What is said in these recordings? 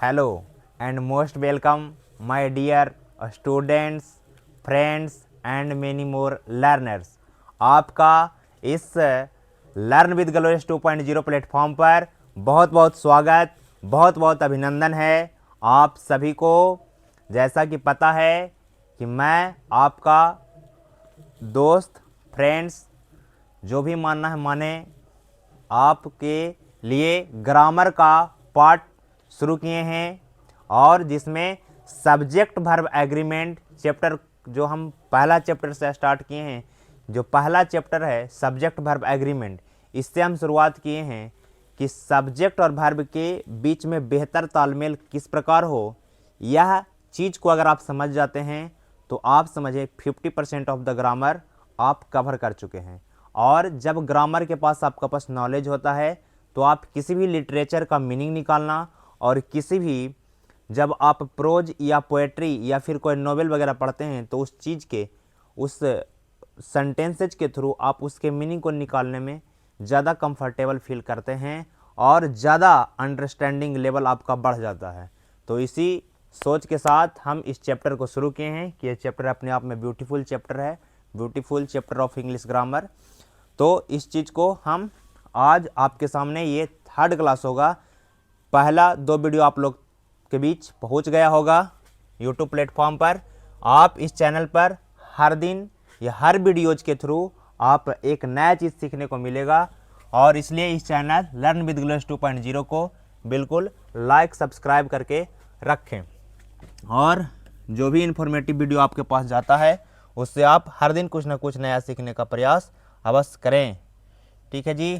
Hello and most welcome, my dear students, friends and many more learners. आपका इस learn with glorious 2.0 platform पर बहुत बहुत स्वागत, बहुत बहुत अभिनंदन है आप सभी को। जैसा कि पता है कि मैं आपका दोस्त, फ्रेंड्स, जो भी मानना है माने, आपके लिए ग्रामर का पार्ट शुरू किए हैं और जिसमें सब्जेक्ट वर्ब एग्रीमेंट चैप्टर, जो हम पहला चैप्टर से स्टार्ट किए हैं, जो पहला चैप्टर है सब्जेक्ट वर्ब एग्रीमेंट, इससे हम शुरुआत किए हैं कि सब्जेक्ट और वर्ब के बीच में बेहतर तालमेल किस प्रकार हो। यह चीज़ को अगर आप समझ जाते हैं तो आप समझे 50% ऑफ द ग्रामर आप कवर कर चुके हैं। और जब ग्रामर के पास आपका पास नॉलेज होता है तो आप किसी भी लिटरेचर का मीनिंग निकालना और किसी भी, जब आप प्रोज या पोएट्री या फिर कोई नोवेल वगैरह पढ़ते हैं तो उस चीज़ के, उस सेंटेंसेज के थ्रू आप उसके मीनिंग को निकालने में ज़्यादा कंफर्टेबल फील करते हैं और ज़्यादा अंडरस्टैंडिंग लेवल आपका बढ़ जाता है। तो इसी सोच के साथ हम इस चैप्टर को शुरू किए हैं कि ये चैप्टर अपने आप में ब्यूटीफुल चैप्टर है, beautiful chapter of English grammar. तो इस चीज़ को हम आज आपके सामने, ये थर्ड क्लास होगा, पहला 2 वीडियो आप लोग के बीच पहुंच गया होगा यूट्यूब प्लेटफॉर्म पर। आप इस चैनल पर हर दिन या हर वीडियोज के थ्रू आप एक नया चीज़ सीखने को मिलेगा और इसलिए इस चैनल लर्न विद ग्लोरियस 2.0 को बिल्कुल लाइक सब्सक्राइब करके रखें और जो भी इन्फॉर्मेटिव वीडियो आपके पास जाता है उससे आप हर दिन कुछ ना कुछ नया सीखने का प्रयास अवश्य करें। ठीक है जी,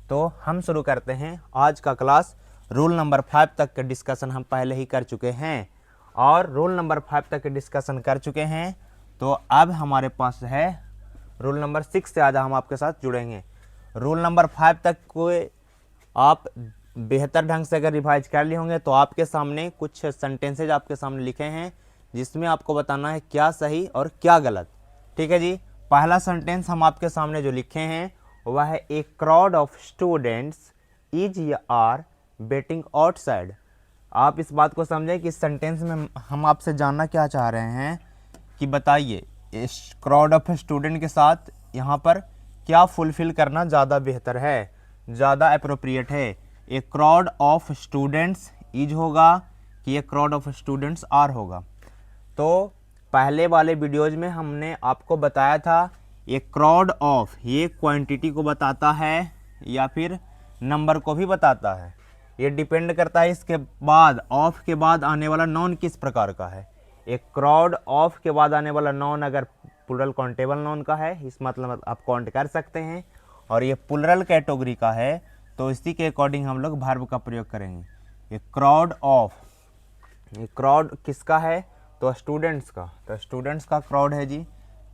तो हम शुरू करते हैं आज का क्लास। रूल नंबर 5 तक के डिस्कशन हम पहले ही कर चुके हैं और रूल नंबर 5 तक के डिस्कशन कर चुके हैं। तो अब हमारे पास है रूल नंबर 6 से आज हम आपके साथ जुड़ेंगे। रूल नंबर 5 तक को आप बेहतर ढंग से अगर रिवाइज कर लिए होंगे तो आपके सामने कुछ सेंटेंसेज आपके सामने लिखे हैं जिसमें आपको बताना है क्या सही और क्या गलत। ठीक है जी, पहला सेंटेंस हम आपके सामने जो लिखे हैं वह है a crowd of students is या आर वेटिंग आउटसाइड। आप इस बात को समझें कि इस सेंटेंस में हम आपसे जानना क्या चाह रहे हैं कि बताइए इस क्राउड ऑफ स्टूडेंट के साथ यहाँ पर क्या फुलफिल करना ज़्यादा बेहतर है, ज़्यादा अप्रोप्रिएट है। A crowd of students is होगा कि a crowd of students are होगा। तो पहले वाले वीडियोज में हमने आपको बताया था ये क्राउड ऑफ, ये क्वांटिटी को बताता है या फिर नंबर को भी बताता है, ये डिपेंड करता है इसके बाद, ऑफ के बाद आने वाला नॉन किस प्रकार का है। एक क्राउड ऑफ के बाद आने वाला नॉन अगर प्लूरल काउंटेबल नॉन का है, इस मतलब आप काउंट कर सकते हैं, और ये प्लूरल कैटेगरी का है तो इसी के अकॉर्डिंग हम लोग वर्ब का प्रयोग करेंगे। ये क्राउड ऑफ, ये क्राउड किसका है तो स्टूडेंट्स का, तो स्टूडेंट्स का क्राउड है जी।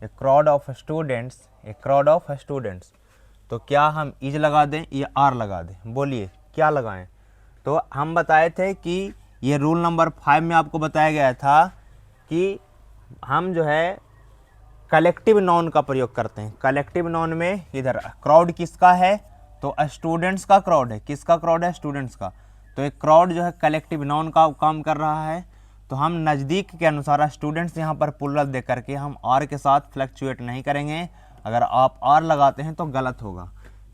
A crowd of students, a crowd of students, तो क्या हम इज लगा दें या आर लगा दें, बोलिए क्या लगाएं। तो हम बताए थे कि ये रूल नंबर 5 में आपको बताया गया था कि हम जो है कलेक्टिव नाउन का प्रयोग करते हैं। कलेक्टिव नाउन में इधर क्राउड किसका है तो स्टूडेंट्स का क्राउड है। किसका क्राउड है? स्टूडेंट्स का। तो एक क्राउड जो है कलेक्टिव नाउन का काम कर रहा है, तो हम नज़दीक के अनुसार स्टूडेंट्स यहाँ पर प्लूरल दे करके हम आर के साथ फ्लक्चुएट नहीं करेंगे। अगर आप आर लगाते हैं तो गलत होगा।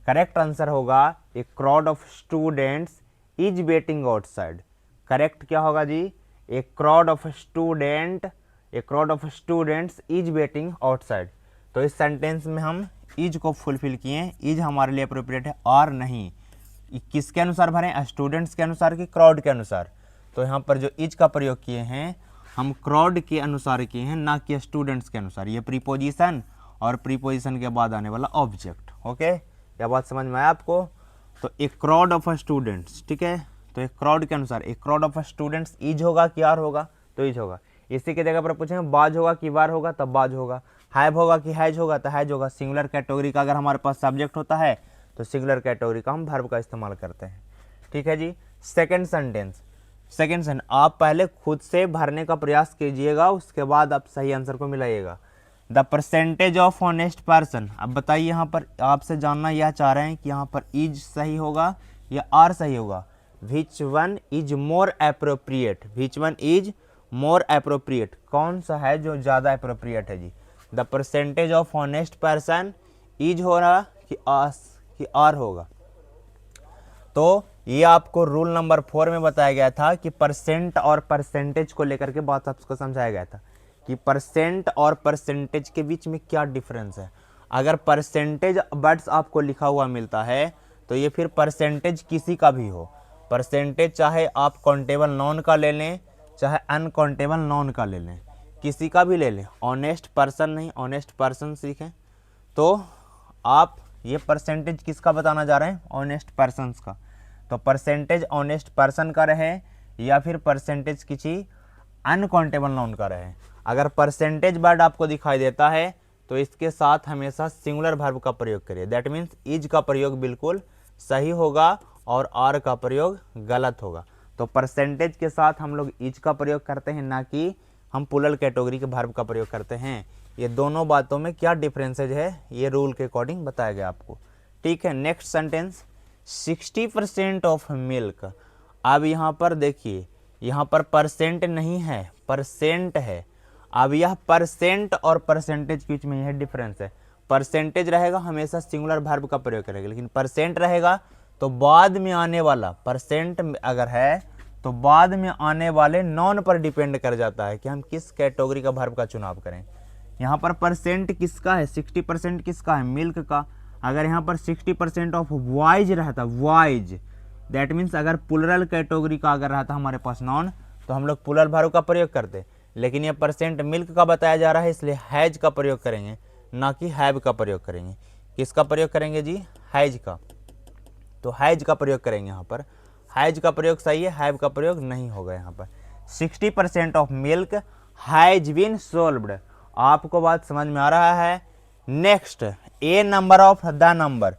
करेक्ट आंसर होगा a crowd of students is waiting outside. Correct क्या होगा जी? A crowd of student, a crowd of students is waiting outside. तो इस सेंटेंस में हम इज को फुलफिल किए। इज हमारे लिए अप्रोप्रिएट है, आर नहीं। किसके अनुसार भरें? स्टूडेंट्स के अनुसार कि क्राउड के अनुसार? तो यहाँ पर जो इज का प्रयोग किए हैं हम क्राउड के अनुसार किए हैं, ना कि स्टूडेंट्स के अनुसार। ये प्रीपोजिशन और प्रीपोजिशन के बाद आने वाला ऑब्जेक्ट। ओके, यह बात समझ में आया आपको? तो एक क्राउड ऑफ स्टूडेंट्स, ठीक है, तो एक क्राउड के अनुसार एक क्राउड ऑफ स्टूडेंट्स इज होगा कि आर होगा? तो इज होगा। इसी की जगह पर पूछेंगे बाज होगा कि वार होगा, तब बाज होगा। हैव होगा कि हैज होगा, तो हैज होगा। सिंगुलर कैटेगरी का अगर हमारे पास सब्जेक्ट होता है तो सिंगुलर कैटेगरी का हम वर्ब का इस्तेमाल करते हैं। ठीक है जी। सेकेंड सेंटेंस, सेकेंड सेंटेंस आप पहले खुद से भरने का प्रयास कीजिएगा, उसके बाद आप सही आंसर को मिलाइएगा। The percentage of honest person. अब बताइए, यहाँ पर आपसे जानना यह चाह रहे हैं कि यहाँ पर इज सही होगा या आर सही होगा। Which one is more appropriate, which one is more appropriate, कौन सा है जो ज़्यादा अप्रोप्रिएट है जी। The percentage of honest person is हो रहा कि आर होगा। तो ये आपको रूल नंबर 4 में बताया गया था कि परसेंट और परसेंटेज को लेकर के बात आपको समझाया गया था कि परसेंट और परसेंटेज के बीच में क्या डिफरेंस है। अगर परसेंटेज वर्ड्स आपको लिखा हुआ मिलता है तो ये फिर परसेंटेज किसी का भी हो, परसेंटेज चाहे आप काउंटेबल नॉन का ले लें चाहे अनकाउंटेबल नॉन का ले लें, किसी का भी ले लें, ऑनेस्ट पर्सन नहीं, ऑनेस्ट पर्सन सीखें तो आप ये परसेंटेज किसका बताना जा रहे हैं, ऑनेस्ट पर्सन्स का। तो परसेंटेज ऑनेस्ट पर्सन का रहे या फिर परसेंटेज किसी अनकाउंटेबल नाउन का रहे। अगर परसेंटेज वर्ड आपको दिखाई देता है तो इसके साथ हमेशा सिंगुलर वर्ब का प्रयोग करिए। दैट मीन्स इज का प्रयोग बिल्कुल सही होगा और आर का प्रयोग गलत होगा। तो परसेंटेज के साथ हम लोग इज का प्रयोग करते हैं, ना कि हम प्लूरल कैटेगरी के वर्ब का प्रयोग करते हैं। ये दोनों बातों में क्या डिफरेंसेज है ये रूल के अकॉर्डिंग बताया गया आपको। ठीक है, नेक्स्ट सेंटेंस 60% ऑफ मिल्क। अब यहाँ पर देखिए, यहाँ पर परसेंट नहीं है, परसेंट है। अब यह परसेंट और परसेंटेज के बीच में यह डिफरेंस है। परसेंटेज रहेगा हमेशा सिंगुलर वर्ब का प्रयोग करेगा, लेकिन परसेंट रहेगा तो बाद में आने वाला, परसेंट अगर है तो बाद में आने वाले नॉन पर डिपेंड कर जाता है कि हम किस कैटेगरी का वर्ब का चुनाव करें। यहाँ पर परसेंट किसका है, 60% किसका है, मिल्क का। अगर यहाँ पर 60% ऑफ वाइज रहता, वाइज दैट मीन्स अगर प्लूरल कैटेगरी का अगर रहता हमारे पास नॉन तो हम लोग प्लूरल वर्ब का प्रयोग करते, लेकिन ये परसेंट मिल्क का बताया जा रहा है इसलिए हैज का प्रयोग करेंगे, ना कि हैव का प्रयोग करेंगे। किसका प्रयोग करेंगे जी, हैज का। तो हैज का प्रयोग करेंगे। यहाँ पर हैज का प्रयोग सही है, हैव का प्रयोग नहीं होगा। यहाँ पर 60% of milk has been solved. आपको बात समझ में आ रहा है। Next, a number of the number.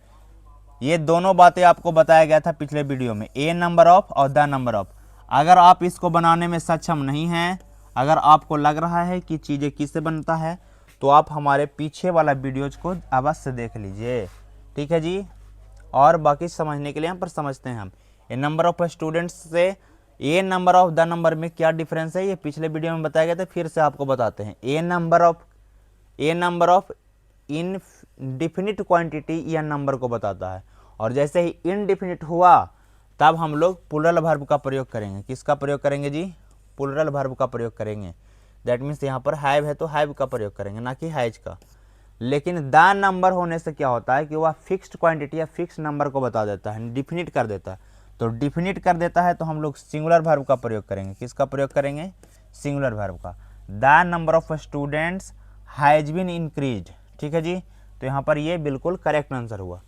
ये दोनों बातें आपको बताया गया था पिछले वीडियो में, ए नंबर ऑफ और द नंबर ऑफ। अगर आप इसको बनाने में सक्षम नहीं हैं, अगर आपको लग रहा है कि चीज़ें किससे बनता है, तो आप हमारे पीछे वाला वीडियोज को अवश्य देख लीजिए। ठीक है जी, और बाकी समझने के लिए यहाँ पर समझते हैं हम। ए नंबर ऑफ स्टूडेंट्स से ए नंबर ऑफ द नंबर में क्या डिफरेंस है, ये पिछले वीडियो में बताया गया था, फिर से आपको बताते हैं। ए नंबर ऑफ इनडिफिनिट क्वांटिटी या नंबर को बताता है, और जैसे ही इनडिफिनिट हुआ तब हम लोग प्लूरल वर्ब का प्रयोग करेंगे। किसका प्रयोग करेंगे जी, प्लूरल वर्ब का प्रयोग करेंगे। दैट मीन्स यहाँ पर हैव है तो हैव का प्रयोग करेंगे, ना कि हैज का। लेकिन द नंबर होने से क्या होता है कि वह फिक्स्ड क्वांटिटी या फिक्स नंबर को बता देता है, डिफिनिट कर देता है। तो डिफिनिट कर देता है तो हम लोग सिंगुलर वर्ब का प्रयोग करेंगे। किसका प्रयोग करेंगे, सिंगुलर वर्ब का। The number of students has been increased. ठीक है जी, तो यहाँ पर ये बिल्कुल करेक्ट आंसर हुआ।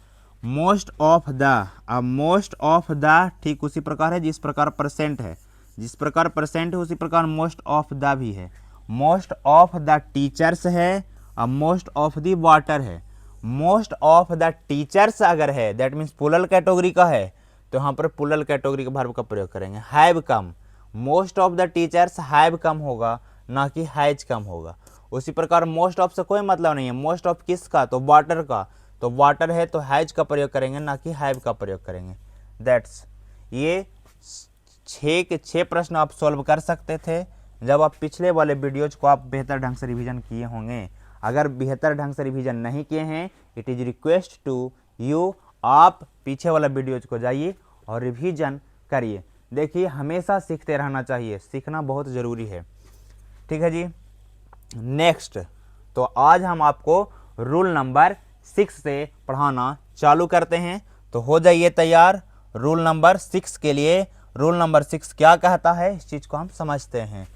मोस्ट ऑफ द, अब मोस्ट ऑफ द ठीक उसी प्रकार है जिस प्रकार परसेंट है, जिस प्रकार परसेंट है उसी प्रकार मोस्ट ऑफ द भी है। मोस्ट ऑफ द टीचर्स है और मोस्ट ऑफ द वाटर है। मोस्ट ऑफ द टीचर्स अगर है दैट मीन्स प्लूरल कैटेगरी का है तो यहाँ पर प्लूरल कैटेगरी के वर्ब का प्रयोग करेंगे, have come. Most of the teachers have come होगा, ना कि हैज कम होगा। उसी प्रकार मोस्ट ऑफ से कोई मतलब नहीं है, मोस्ट ऑफ किसका, तो वाटर का। तो वाटर है तो हैज का प्रयोग करेंगे, ना कि हैव का प्रयोग करेंगे। दैट्स, ये 6 के 6 प्रश्न आप सॉल्व कर सकते थे जब आप पिछले वाले वीडियोज को आप बेहतर ढंग से रिवीजन किए होंगे। अगर बेहतर ढंग से रिवीजन नहीं किए हैं, it is request to you, आप पीछे वाला वीडियोज को जाइए और रिवीजन करिए। देखिए, हमेशा सीखते रहना चाहिए, सीखना बहुत ज़रूरी है। ठीक है जी, नेक्स्ट, तो आज हम आपको रूल नंबर 6 से पढ़ाना चालू करते हैं। तो हो जाइए तैयार रूल नंबर 6 के लिए। रूल नंबर 6 क्या कहता है इस चीज़ को हम समझते हैं।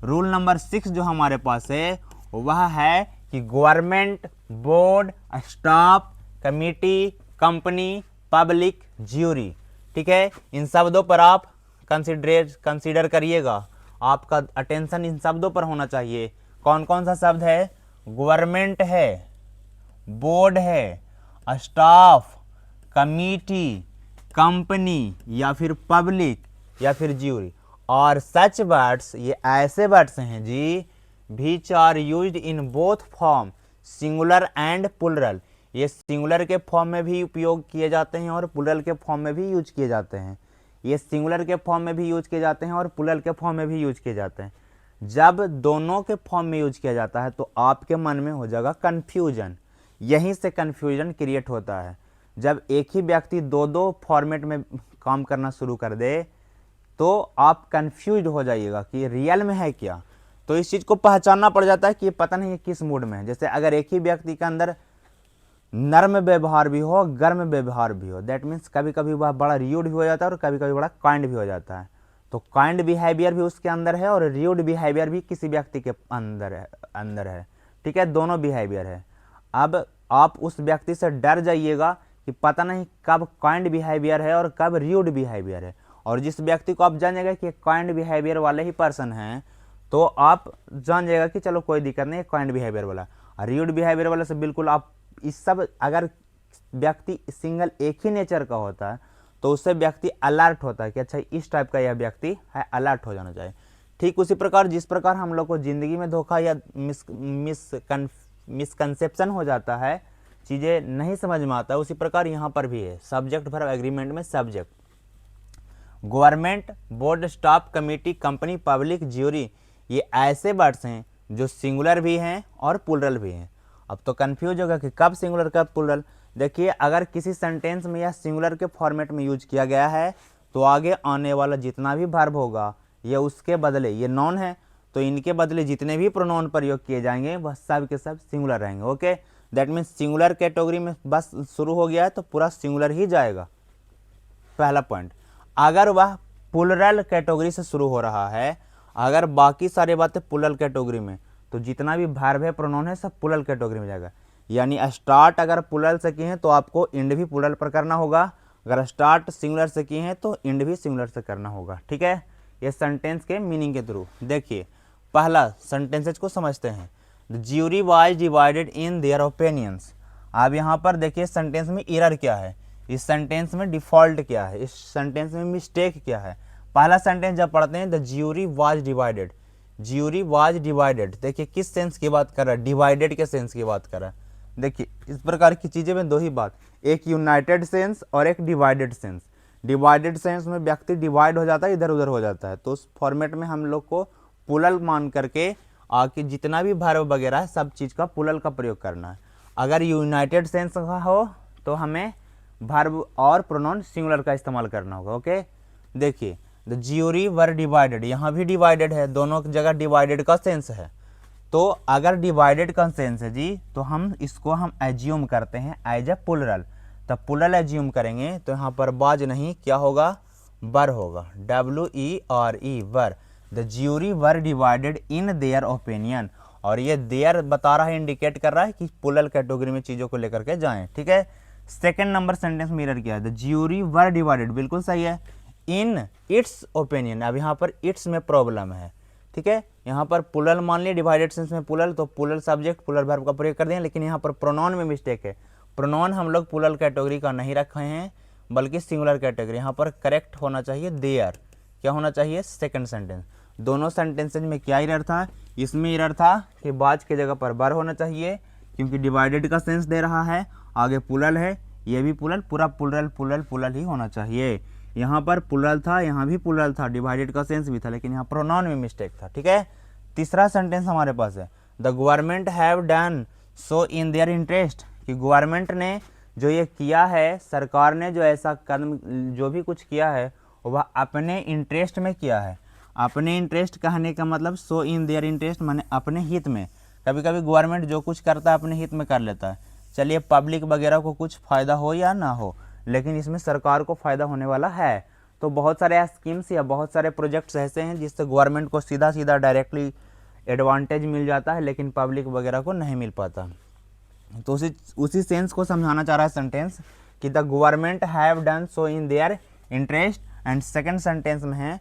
रूल नंबर 6 जो हमारे पास है वह है कि government, board, staff, committee, company, public, jury. ठीक है, इन शब्दों पर आप कंसीडर करिएगा, आपका अटेंशन इन शब्दों पर होना चाहिए। कौन कौन सा शब्द है, गवर्नमेंट है, बोर्ड है, स्टाफ, कमिटी, कंपनी या फिर पब्लिक या फिर ज्यूरी। और सच वर्ड्स, ये ऐसे वर्ड्स हैं जी which are used in both form, singular and plural. ये सिंगुलर के फॉर्म में भी उपयोग किए जाते हैं और प्लूरल के फॉर्म में भी यूज किए जाते हैं। ये सिंगुलर के फॉर्म में भी यूज किए जाते हैं और प्लूरल के फॉर्म में भी यूज किए जाते हैं। जब दोनों के फॉर्म में यूज किया जाता है तो आपके मन में हो जाएगा कन्फ्यूजन, यहीं से कन्फ्यूजन क्रिएट होता है। जब एक ही व्यक्ति दो दो फॉर्मेट में काम करना शुरू कर दे तो आप कन्फ्यूज हो जाइएगा कि रियल में है क्या। तो इस चीज़ को पहचानना पड़ जाता है कि पता नहीं किस मूड में है। जैसे अगर एक ही व्यक्ति के अंदर नर्म व्यवहार भी हो, गर्म व्यवहार भी हो, दैट मीन्स कभी कभी वह बड़ा र्यूड भी हो जाता है और कभी कभी बड़ा काइंड भी हो जाता है। तो काइंड बिहेवियर भी उसके अंदर है और र्यूड बिहेवियर भी किसी व्यक्ति के अंदर है। ठीक है, दोनों बिहेवियर है। अब आप उस व्यक्ति से डर जाइएगा कि पता नहीं कब काइंड बिहेवियर है और कब र्यूड बिहेवियर है। और जिस व्यक्ति को आप जान जाएगा कि काइंड बिहेवियर वाले ही पर्सन हैं तो आप जान जाएगा कि चलो कोई दिक्कत नहीं, काइंड बिहेवियर वाला। र्यूड बिहेवियर वाले से बिल्कुल आप इस सब, अगर व्यक्ति सिंगल एक ही नेचर का होता है तो उससे व्यक्ति अलर्ट होता है कि अच्छा इस टाइप का यह व्यक्ति है, अलर्ट हो जाना चाहिए। ठीक उसी प्रकार जिस प्रकार हम लोग को ज़िंदगी में धोखा या मिसकंसेप्शन हो जाता है, चीज़ें नहीं समझ में आता है, उसी प्रकार यहाँ पर भी है। सब्जेक्ट वर्ब एग्रीमेंट में subject government, board, staff, committee, company, public, jury, ये ऐसे वर्ड्स हैं जो सिंगुलर भी हैं और प्लूरल भी हैं। अब तो कंफ्यूज होगा कि कब सिंगुलर कब प्लूरल। देखिए, अगर किसी सेंटेंस में यह सिंगुलर के फॉर्मेट में यूज किया गया है तो आगे आने वाला जितना भी वर्ब होगा यह उसके बदले, ये नॉन है तो इनके बदले जितने भी प्रोनाउन प्रयोग किए जाएंगे वह सब के सब सिंगुलर रहेंगे। Okay, that means singular category में बस शुरू हो गया है तो पूरा सिंगुलर ही जाएगा। पहला पॉइंट। अगर वह प्लूरल कैटेगरी से शुरू हो रहा है, अगर बाकी सारी बातें प्लूरल कैटेगरी में, तो जितना भी वर्ब है, प्रोनाउन है, सब प्लूरल कैटेगरी में जाएगा। यानी स्टार्ट अगर प्लूरल से किए हैं तो आपको एंड भी प्लूरल पर करना होगा, अगर स्टार्ट सिंगुलर से किए हैं तो एंड भी सिंगुलर से करना होगा। ठीक है, ये सेंटेंस के मीनिंग के थ्रू। देखिए, पहला सेंटेंसेज को समझते हैं। The jury was divided in their opinions. अब यहाँ पर देखिए सेंटेंस में एरर क्या है, इस सेंटेंस में डिफॉल्ट क्या है, इस सेंटेंस में मिस्टेक क्या है। पहला सेंटेंस जब पढ़ते हैं the jury was divided, jury was divided, देखिए किस सेंस की बात कर रहा है, डिवाइडेड के सेंस की बात कर रहा है। देखिए इस प्रकार की चीज़ें में दो ही बात, एक यूनाइटेड सेंस और एक डिवाइडेड सेंस। डिवाइडेड सेंस में व्यक्ति डिवाइड हो जाता है, इधर उधर हो जाता है, तो उस फॉर्मेट में हम लोग को प्लूरल मान करके आके जितना भी वर्ब वगैरह है सब चीज़ का प्लूरल का प्रयोग करना है। अगर यूनाइटेड सेंस का हो तो हमें वर्ब और प्रोनाउन सिंगुलर का इस्तेमाल करना होगा। ओके, देखिए द ज्यूरी वर डिवाइडेड, यहाँ भी डिवाइडेड है, दोनों जगह डिवाइडेड का सेंस है। तो अगर डिवाइडेड का सेंस है जी तो हम इसको हम एज्यूम करते हैं एज ए प्लूरल। तब प्लूरल एज्यूम करेंगे तो यहाँ पर बाज नहीं, क्या होगा, वर होगा, WERE, were. The jury were divided in their opinion, और ये देयर बता रहा है, इंडिकेट कर रहा है कि प्लूरल कैटेगरी में चीज़ों को लेकर के जाएं। ठीक है, सेकेंड नंबर सेंटेंस मिरर किया है, द ज्यूरी वर डिवाइडेड, बिल्कुल सही है, इन इट्स ओपिनियन। अब यहाँ पर इट्स में प्रॉब्लम है। ठीक है, यहाँ पर प्लूरल मान लिया, डिवाइडेड सेंस में प्लूरल, तो प्लूरल सब्जेक्ट प्लूरल वर्ब का प्रयोग कर दिया, लेकिन यहाँ पर प्रोनाउन में मिस्टेक है। प्रोनाउन हम लोग प्लूरल कैटेगरी का नहीं रखे हैं बल्कि सिंगुलर कैटेगरी। यहाँ पर करेक्ट होना चाहिए देयर, क्या होना चाहिए, सेकंड सेंटेंस। दोनों सेंटेंसेज में क्या एरर था, इसमें एरर था कि बाज के जगह पर वर होना चाहिए क्योंकि डिवाइडेड का सेंस दे रहा है, आगे प्लूरल है, ये भी प्लूरल, पूरा प्लूरल प्लूरल प्लूरल ही होना चाहिए। यहाँ पर प्लूरल था, यहाँ भी प्लूरल था, डिवाइडेड का सेंस भी था, लेकिन यहाँ प्रोनाउन में मिस्टेक था। ठीक है, तीसरा सेंटेंस हमारे पास है, the government have done so in their interest, कि गवर्नमेंट ने जो ये किया है, सरकार ने जो ऐसा कदम जो भी कुछ किया है वह अपने इंटरेस्ट में किया है। अपने इंटरेस्ट कहने का मतलब सो इन देयर इंटरेस्ट माने अपने हित में। कभी कभी गवर्नमेंट जो कुछ करता है अपने हित में कर लेता है, चलिए पब्लिक वगैरह को कुछ फ़ायदा हो या ना हो, लेकिन इसमें सरकार को फ़ायदा होने वाला है। तो बहुत सारे स्कीम्स या बहुत सारे प्रोजेक्ट्स ऐसे हैं जिससे गवर्नमेंट को सीधा सीधा डायरेक्टली एडवांटेज मिल जाता है, लेकिन पब्लिक वगैरह को नहीं मिल पाता। तो उसी सेंस को समझाना चाह रहा है सेंटेंस कि the government have done so in their interest. And second sentence में है,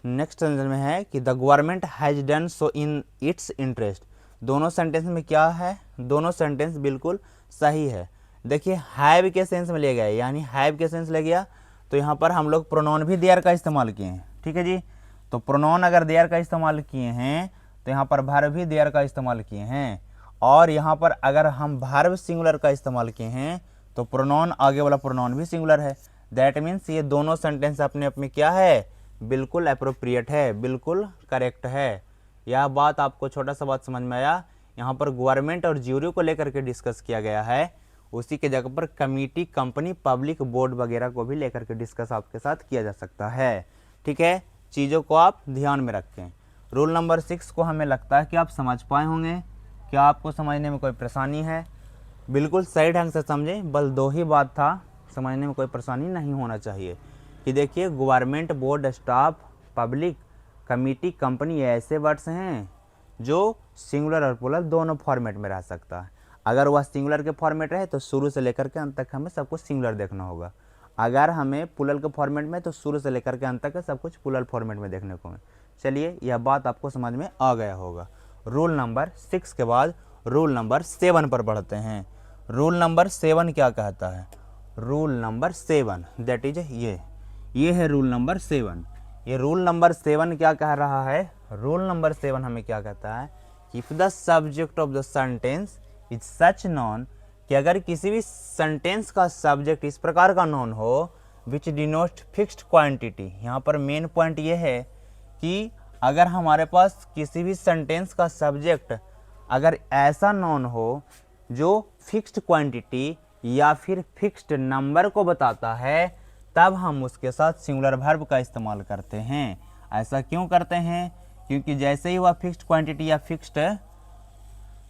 नेक्स्ट सेंटेंस में है कि the government has done so in its interest. दोनों सेंटेंस में क्या है, दोनों सेंटेंस बिल्कुल सही है। देखिए हैव के सेंस में ले गया, यानी हैव के सेंस ले गया, तो यहाँ पर हम लोग प्रोनाउन भी देयर का इस्तेमाल किए हैं। ठीक है जी, तो प्रोनाउन अगर देयर का इस्तेमाल किए हैं तो यहाँ पर वर्ब भी देयर का इस्तेमाल किए हैं, और यहाँ पर अगर हम वर्ब सिंगुलर का इस्तेमाल किए हैं तो प्रोनाउन, आगे वाला प्रोनाउन भी सिंगुलर है। दैट मीन्स ये दोनों सेंटेंस अपने आप में क्या है, बिल्कुल अप्रोप्रिएट है, बिल्कुल करेक्ट है। यह बात आपको छोटा सा बात समझ में आया। यहाँ पर गवर्नमेंट और ज्यूरी को लेकर के डिस्कस किया गया है, उसी के जगह पर कमिटी, कंपनी, पब्लिक, बोर्ड वगैरह को भी लेकर के डिस्कस आपके साथ किया जा सकता है। ठीक है, चीज़ों को आप ध्यान में रखें। रूल नंबर 6 को हमें लगता है कि आप समझ पाए होंगे। क्या आपको समझने में कोई परेशानी है? बिल्कुल सही ढंग से समझें, बस 2 ही बात था, समझने में कोई परेशानी नहीं होना चाहिए। कि देखिए government, board, staff, public, committee, company, ये ऐसे वर्ड्स हैं जो सिंगुलर और प्लूरल दोनों फॉर्मेट में रह सकता है। अगर वह सिंगुलर के फॉर्मेट रहे तो शुरू से लेकर के अंत तक हमें सब कुछ सिंगुलर देखना होगा। अगर हमें प्लूरल के फॉर्मेट में तो शुरू से लेकर के अंत तक सब कुछ प्लूरल फॉर्मेट में देखने को मिले। चलिए, यह बात आपको समझ में आ गया होगा। रूल नंबर 6 के बाद रूल नंबर 7 पर बढ़ते हैं। रूल नंबर 7 क्या कहता है? रूल नंबर 7 दैट इज ये है रूल नंबर 7। ये रूल नंबर 7 क्या कह रहा है? रूल नंबर 7 हमें क्या कहता है? If the subject of the sentence is such non, कि अगर किसी भी सेंटेंस का सब्जेक्ट इस प्रकार का नॉन हो विच डिनोट फिक्स्ड क्वांटिटी। यहाँ पर मेन पॉइंट ये है कि अगर हमारे पास किसी भी सेंटेंस का सब्जेक्ट अगर ऐसा नॉन हो जो फिक्स्ड क्वांटिटी या फिर फिक्स्ड नंबर को बताता है, तब हम उसके साथ सिंगुलर वर्ब का इस्तेमाल करते हैं। ऐसा क्यों करते हैं? क्योंकि जैसे ही वह फिक्स्ड क्वांटिटी या फिक्स्ड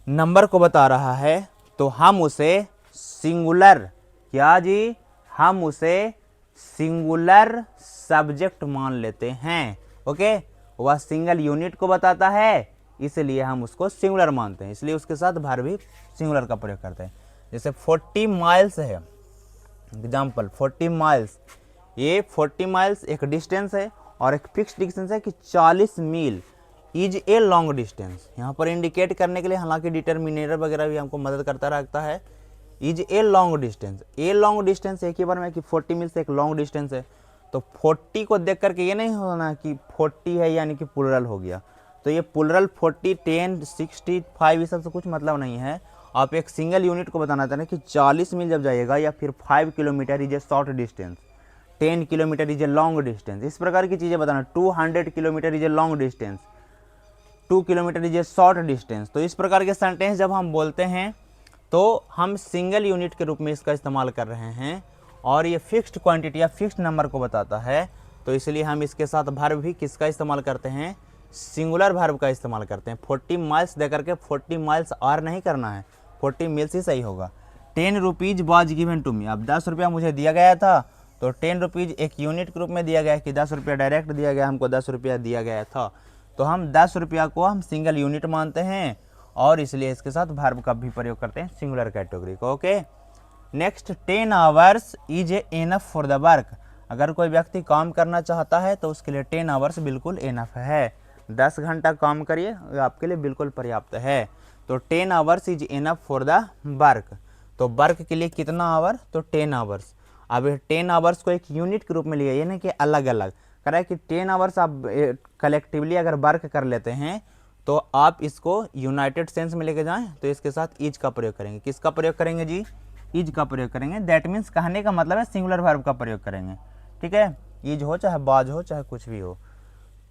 नंबर को बता रहा है तो हम उसे सिंगुलर, क्या जी, हम उसे सिंगुलर सब्जेक्ट मान लेते हैं। ओके, वह सिंगल यूनिट को बताता है, इसलिए हम उसको सिंगुलर मानते हैं, इसलिए उसके साथ वर्ब भी सिंगुलर का प्रयोग करते हैं। जैसे 40 माइल्स है, एग्जाम्पल 40 माइल्स, ये 40 माइल्स एक डिस्टेंस है और एक फिक्स डिस्टेंस है कि 40 mile is a long distance. यहाँ पर इंडिकेट करने के लिए हालांकि डिटर्मिनेटर वगैरह भी हमको मदद करता रहता है। Is a long distance, A long distance एक ही बार में कि 40 मील से एक लॉन्ग डिस्टेंस है, तो 40 को देख करके ये नहीं होना कि 40 है यानी कि प्लूरल हो गया। तो ये प्लूरल 40, 10, 65 ये सब से कुछ मतलब नहीं है। आप एक सिंगल यूनिट को बताना चाहते हैं कि 40 मील जब जाइएगा या फिर 5 kilometre is a short distance, 10 kilometre is a long distance, इस प्रकार की चीज़ें बताना। 200 kilometre is a long distance, 2 kilometre is a short distance. तो इस प्रकार के सेंटेंस जब हम बोलते हैं तो हम सिंगल यूनिट के रूप में इसका इस्तेमाल कर रहे हैं और ये फिक्स्ड क्वांटिटी या फिक्स्ड नंबर को बताता है, तो इसलिए हम इसके साथ वर्ब भी किसका इस्तेमाल करते हैं? सिंगुलर वर्ब का इस्तेमाल करते हैं। 40 माइल्स दे करके 40 माइल्स आर नहीं करना है, 40 मील्स ही सही होगा। 10 rupees was given to me, अब 10 रुपया मुझे दिया गया था, तो 10 रुपीज़ एक यूनिट के रूप में दिया गया है कि 10 रुपया डायरेक्ट दिया गया, हमको 10 रुपया दिया गया था, तो हम 10 रुपया को हम सिंगल यूनिट मानते हैं और इसलिए इसके साथ वर्ब का भी प्रयोग करते हैं सिंगुलर कैटेगरी को। Okay, next 10 hours is enough for the work. अगर कोई व्यक्ति काम करना चाहता है तो उसके लिए 10 आवर्स बिल्कुल एनफ है। 10 घंटा काम करिए, आपके लिए बिल्कुल पर्याप्त है। तो 10 hours is enough for the work. तो वर्क के लिए कितना आवर? तो 10 आवर्स। अब 10 आवर्स को एक यूनिट के रूप में लिया, यानी कि अलग अलग कह रहा है कि 10 आवर्स आप कलेक्टिवली अगर वर्क कर लेते हैं तो आप इसको यूनाइटेड सेंस में लेके जाएं तो इसके साथ इज का प्रयोग करेंगे। किसका प्रयोग करेंगे जी? इज का प्रयोग करेंगे। दैट मीन्स कहने का मतलब है सिंगुलर वर्ब का प्रयोग करेंगे। ठीक है, इज हो चाहे बाज हो चाहे कुछ भी हो।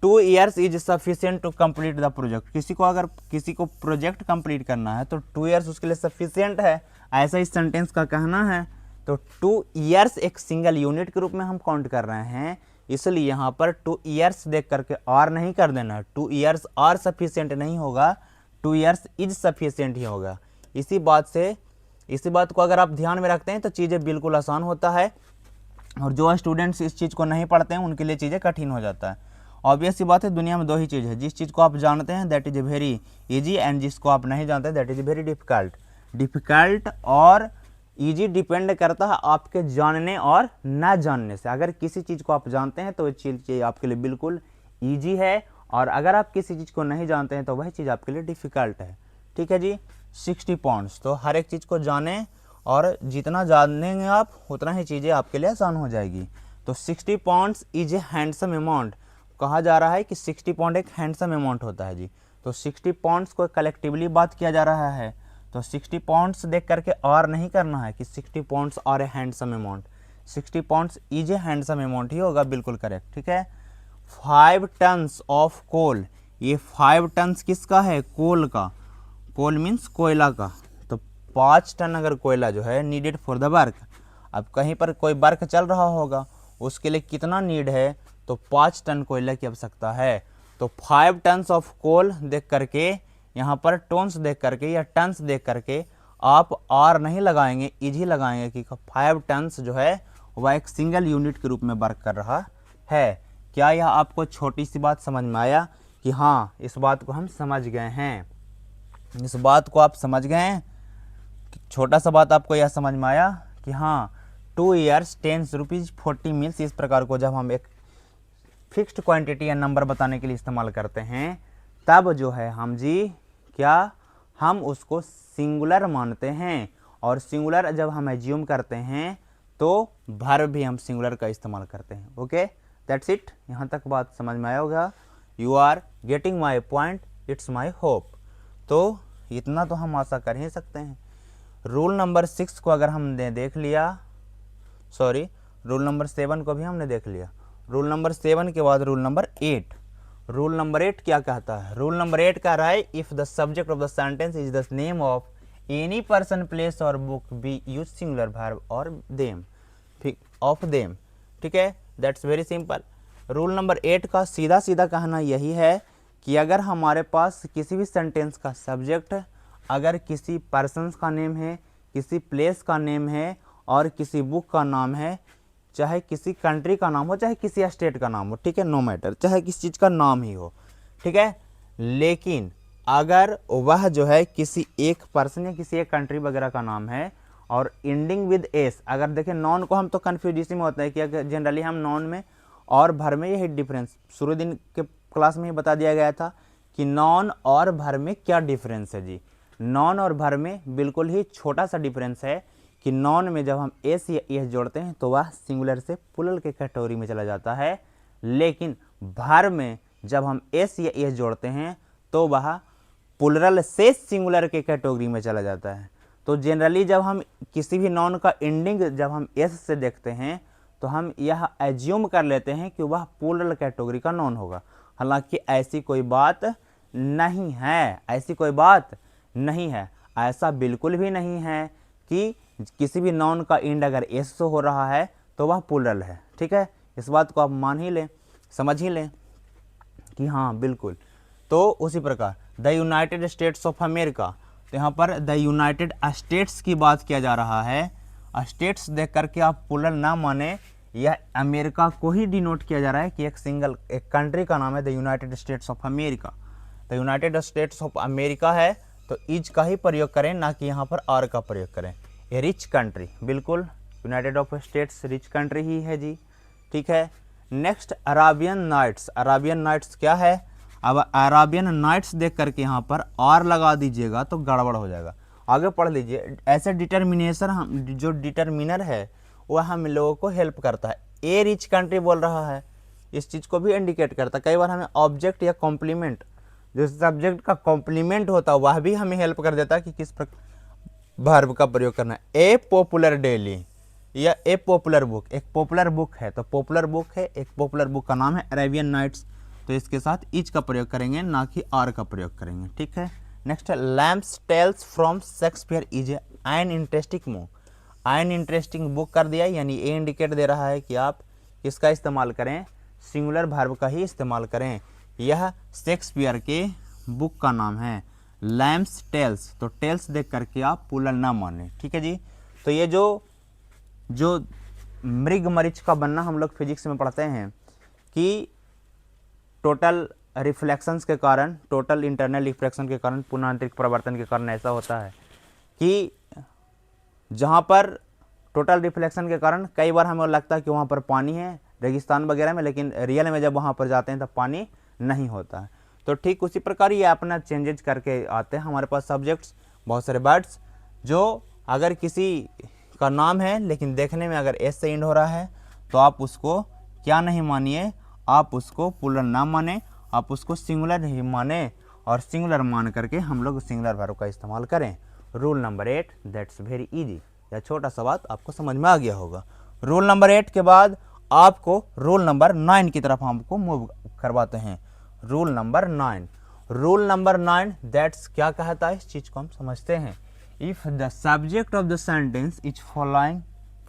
2 years is sufficient to complete the project. अगर किसी को प्रोजेक्ट कंप्लीट करना है तो 2 ईयर्स उसके लिए सफिशिएंट है, ऐसा इस सेंटेंस का कहना है। तो 2 ईयर्स एक सिंगल यूनिट के रूप में हम काउंट कर रहे हैं, इसलिए यहाँ पर 2 ईयर्स देख करके आर नहीं कर देना। 2 ईयर्स आर सफिशिएंट नहीं होगा, 2 ईयर्स इज सफिशिएंट ही होगा। इसी बात को अगर आप ध्यान में रखते हैं तो चीज़ें बिल्कुल आसान होता है, और जो स्टूडेंट्स इस चीज़ को नहीं पढ़ते हैं उनके लिए चीज़ें कठिन हो जाता है। ऑब्वियस सी बात है, दुनिया में 2 ही चीज़ है, जिस चीज़ को आप जानते हैं that is very easy and जिसको आप नहीं जानते दैट इज़ वेरी डिफ़िकल्ट और इजी डिपेंड करता है आपके जानने और ना जानने से। अगर किसी चीज़ को आप जानते हैं तो वह चीज़ आपके लिए बिल्कुल ईजी है, और अगर आप किसी चीज़ को नहीं जानते हैं तो वह चीज़ आपके लिए डिफ़िकल्ट है। ठीक है जी, 60 पॉइंट्स। तो हर एक चीज़ को जानें और जितना जानेंगे आप उतना ही चीज़ें आपके लिए आसान हो जाएगी। तो 60 points is a handsome amount. कहा जा रहा है कि 60 पॉइंट एक हैंडसम अमाउंट होता है जी। तो 60 पॉइंट्स को कलेक्टिवली बात किया जा रहा है, तो 60 पॉइंट्स देख करके और नहीं करना है कि 60 पॉइंट्स और a handsome amount. 60 pounds is a handsome amount ही होगा, बिल्कुल करेक्ट। ठीक है। 5 टन्स ऑफ कोल, ये 5 टन्स किसका है? कोल का। कोल मीन्स कोयला का। तो 5 टन अगर कोयला जो है नीडेड फॉर द वर्क, अब कहीं पर कोई वर्क चल रहा होगा उसके लिए कितना नीड है? तो 5 टन कोयला की आवश्यकता है। तो 5 टन्स ऑफ कोल देख करके, यहाँ पर टोन्स देख करके या टन्स देख करके आप आर नहीं लगाएंगे, इज ही लगाएंगे कि 5 टन्स जो है वह एक सिंगल यूनिट के रूप में वर्क कर रहा है। क्या यह आपको छोटी सी बात समझ में आया कि हाँ इस बात को हम समझ गए हैं? इस बात को आप समझ गए हैं? छोटा सा बात आपको यह समझ में आया कि हाँ 2 ईयर्स 10 रुपीज़ 40 मील्स, इस प्रकार को जब हम एक फिक्स्ड क्वांटिटी या नंबर बताने के लिए इस्तेमाल करते हैं तब जो है हम जी क्या हम उसको सिंगुलर मानते हैं। और सिंगुलर जब हम एज्यूम करते हैं तो वर्ब भी हम सिंगुलर का इस्तेमाल करते हैं। Okay, that's it. यहाँ तक बात समझ में आया होगा। You are getting my point, it's my hope. तो इतना तो हम आशा कर ही सकते हैं। रूल नंबर 6 को अगर हमने देख लिया, सॉरी रूल नंबर 7 को भी हमने देख लिया। रूल नंबर 7 के बाद रूल नंबर 8। रूल नंबर 8 क्या कहता है? रूल नंबर 8 कह रहा है if the subject of the sentence is the name of any person place और book we use singular verb और देम ऑफ देम। ठीक है, that's very simple. Rule number 8 का सीधा सीधा कहना यही है कि अगर हमारे पास किसी भी सेंटेंस का सब्जेक्ट अगर किसी पर्सन्स का नेम है, किसी प्लेस का नेम है और किसी बुक का नाम है, चाहे किसी कंट्री का नाम हो चाहे किसी स्टेट का नाम हो, ठीक है, नो मैटर, चाहे किसी चीज़ का नाम ही हो, ठीक है, लेकिन अगर वह जो है किसी एक पर्सन या किसी एक कंट्री वगैरह का नाम है और एंडिंग विद एस, अगर देखें नॉन को हम तो कन्फ्यूज इसी में होता है कि अगर जनरली हम नॉन में और भर में यही डिफरेंस शुरू दिन के क्लास में ही बता दिया गया था कि नॉन और भर में क्या डिफरेंस है जी। नॉन और भर में बिल्कुल ही छोटा सा डिफरेंस है कि नॉन में जब हम एस या एस जोड़ते हैं तो वह सिंगुलर से प्लूरल के कैटेगरी में चला जाता है, लेकिन भर में जब हम एस या एस जोड़ते हैं तो वह प्लूरल से सिंगुलर के कैटेगरी में चला जाता है। तो जनरली जब हम किसी भी नॉन का एंडिंग जब हम एस से देखते हैं तो हम यह एज्यूम कर लेते हैं कि वह प्लूरल कैटेगरी का नॉन होगा, हालांकि ऐसी कोई बात नहीं है, ऐसी कोई बात नहीं है। ऐसा बिल्कुल भी नहीं है कि किसी भी नॉन का एंड अगर एस से हो रहा है तो वह प्लूरल है। ठीक है, इस बात को आप मान ही लें, समझ ही लें कि हाँ बिल्कुल। तो उसी प्रकार the United states of America, तो यहाँ पर द यूनाइटेड स्टेट्स की बात किया जा रहा है। स्टेट्स देख करके आप प्लूरल ना माने, यह अमेरिका को ही डिनोट किया जा रहा है कि एक कंट्री का नाम है the United states of America. The United states of America है तो इज का ही प्रयोग करें, ना कि यहाँ पर आर का प्रयोग करें। ये रिच कंट्री, बिल्कुल united of states rich country ही है जी। ठीक है, next Arabian Nights. Arabian Nights क्या है? अब अराबियन नाइट्स देख करके यहाँ पर आर लगा दीजिएगा तो गड़बड़ हो जाएगा। आगे पढ़ लीजिए। ऐसे डिटर्मिनेशन हम जो डिटर्मिनर है वह हम लोगों को हेल्प करता है। ए रिच कंट्री बोल रहा है, इस चीज़ को भी इंडिकेट करता है। कई बार हमें ऑब्जेक्ट या कॉम्प्लीमेंट, जो सब्जेक्ट का कॉम्प्लीमेंट होता है वह भी हमें हेल्प कर देता है कि किस प्रकार वर्ब का प्रयोग करना है। ए पॉपुलर डेली या ए पॉपुलर बुक, एक पॉपुलर बुक है तो पॉपुलर बुक है, एक पॉपुलर बुक का नाम है अरेबियन नाइट्स, तो इसके साथ इज का प्रयोग करेंगे, ना कि आर का प्रयोग करेंगे। ठीक है, नेक्स्ट है Lamb's Tales from Shakespeare is an interesting book. An interesting book कर दिया, यानी ए इंडिकेट दे रहा है कि आप किसका इस्तेमाल करें, सिंगुलर वर्ब का ही इस्तेमाल करें। यह शेक्सपियर के बुक का नाम है लैम्प्स टेल्स, तो टेल्स देख करके आप प्लूरल ना माने। ठीक है जी। तो ये जो मृग मरीच का बनना हम लोग फिजिक्स में पढ़ते हैं कि टोटल रिफ्लेक्शंस के कारण, टोटल इंटरनल रिफ्लेक्शन के कारण, पुनरांतरिक परिवर्तन के कारण ऐसा होता है कि जहाँ पर टोटल रिफ्लेक्शन के कारण कई बार हमें लगता है कि वहाँ पर पानी है रेगिस्तान वगैरह में, लेकिन रियल में जब वहाँ पर जाते हैं तब पानी नहीं होता है। तो ठीक उसी प्रकार ये अपना चेंजेज करके आते हैं हमारे पास सब्जेक्ट्स, बहुत सारे वर्ड्स जो अगर किसी का नाम है लेकिन देखने में अगर एस से एंड हो रहा है तो आप उसको क्या नहीं मानिए, आप उसको प्लूरल ना माने, आप उसको सिंगुलर ही माने, और सिंगुलर मान करके हम लोग सिंगुलर वर्ब का इस्तेमाल करें। Rule number 8, that's very easy. यह छोटा सा बात आपको समझ में आ गया होगा। रूल नंबर 8 के बाद आपको रूल नंबर 9 की तरफ हमको मूव करवाते हैं। Rule number 9, rule number 9 that's क्या कहता है, इस चीज को हम समझते हैं। If the subject of the sentence is following